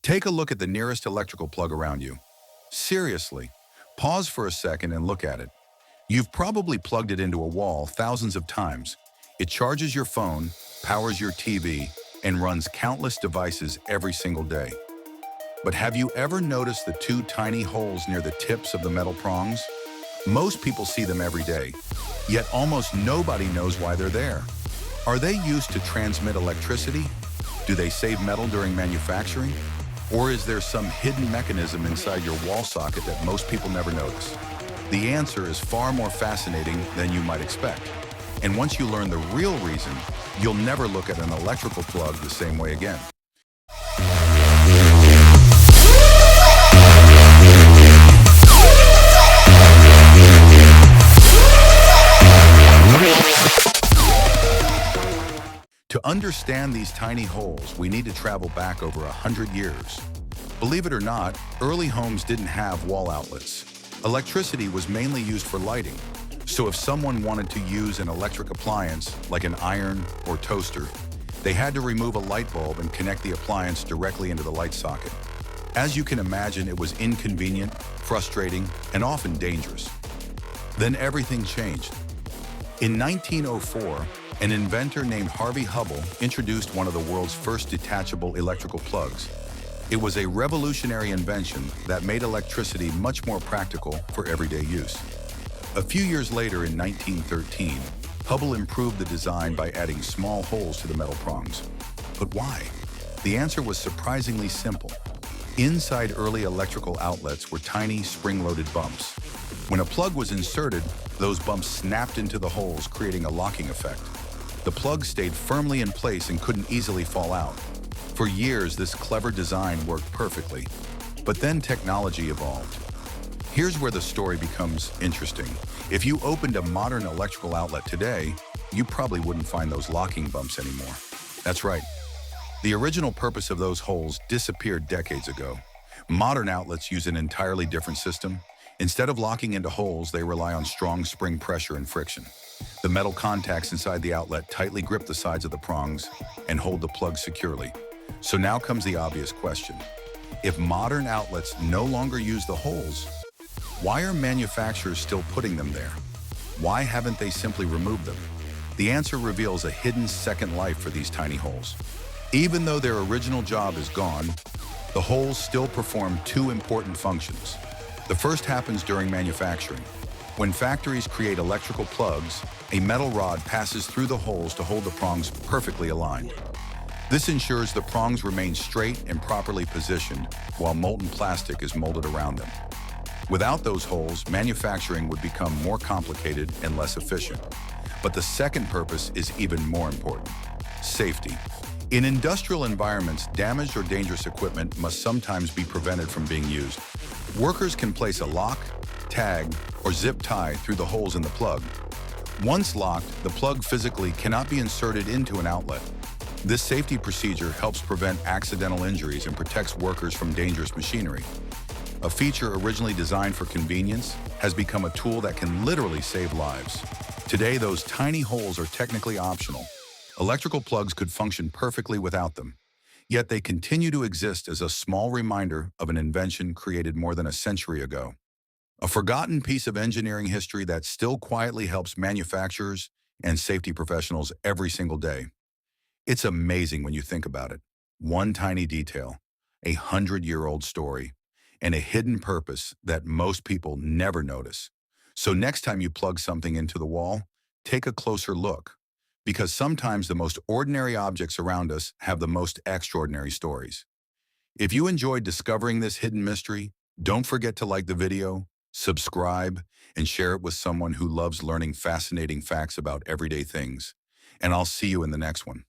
Take a look at the nearest electrical plug around you. Seriously, pause for a second and look at it. You've probably plugged it into a wall thousands of times. It charges your phone, powers your TV, and runs countless devices every single day. But have you ever noticed the two tiny holes near the tips of the metal prongs? Most people see them every day, yet almost nobody knows why they're there. Are they used to transmit electricity? Do they save metal during manufacturing? Or is there some hidden mechanism inside your wall socket that most people never notice? The answer is far more fascinating than you might expect. And once you learn the real reason, you'll never look at an electrical plug the same way again. To understand these tiny holes, we need to travel back over 100 years. Believe it or not, early homes didn't have wall outlets. Electricity was mainly used for lighting. So if someone wanted to use an electric appliance, like an iron or toaster, they had to remove a light bulb and connect the appliance directly into the light socket. As you can imagine, it was inconvenient, frustrating, and often dangerous. Then everything changed. In 1904, an inventor named Harvey Hubble introduced one of the world's first detachable electrical plugs. It was a revolutionary invention that made electricity much more practical for everyday use. A few years later, in 1913, Hubble improved the design by adding small holes to the metal prongs. But why? The answer was surprisingly simple. Inside early electrical outlets were tiny spring-loaded bumps. When a plug was inserted, those bumps snapped into the holes, creating a locking effect. The plug stayed firmly in place and couldn't easily fall out. For years, this clever design worked perfectly. But then technology evolved. Here's where the story becomes interesting. If you opened a modern electrical outlet today, you probably wouldn't find those locking bumps anymore. That's right. The original purpose of those holes disappeared decades ago. Modern outlets use an entirely different system. Instead of locking into holes, they rely on strong spring pressure and friction. The metal contacts inside the outlet tightly grip the sides of the prongs and hold the plug securely. So now comes the obvious question. If modern outlets no longer use the holes, why are manufacturers still putting them there? Why haven't they simply removed them? The answer reveals a hidden second life for these tiny holes. Even though their original job is gone, the holes still perform two important functions. The first happens during manufacturing. When factories create electrical plugs, a metal rod passes through the holes to hold the prongs perfectly aligned. This ensures the prongs remain straight and properly positioned while molten plastic is molded around them. Without those holes, manufacturing would become more complicated and less efficient. But the second purpose is even more important: safety. In industrial environments, damaged or dangerous equipment must sometimes be prevented from being used. Workers can place a lock, tag, or zip tie through the holes in the plug. Once locked, the plug physically cannot be inserted into an outlet. This safety procedure helps prevent accidental injuries and protects workers from dangerous machinery. A feature originally designed for convenience has become a tool that can literally save lives. Today, those tiny holes are technically optional. Electrical plugs could function perfectly without them. Yet they continue to exist as a small reminder of an invention created more than a century ago. A forgotten piece of engineering history that still quietly helps manufacturers and safety professionals every single day. It's amazing when you think about it. One tiny detail, 100-year-old story, and a hidden purpose that most people never notice. So next time you plug something into the wall, take a closer look. Because sometimes the most ordinary objects around us have the most extraordinary stories. If you enjoyed discovering this hidden mystery, don't forget to like the video, subscribe, and share it with someone who loves learning fascinating facts about everyday things. And I'll see you in the next one.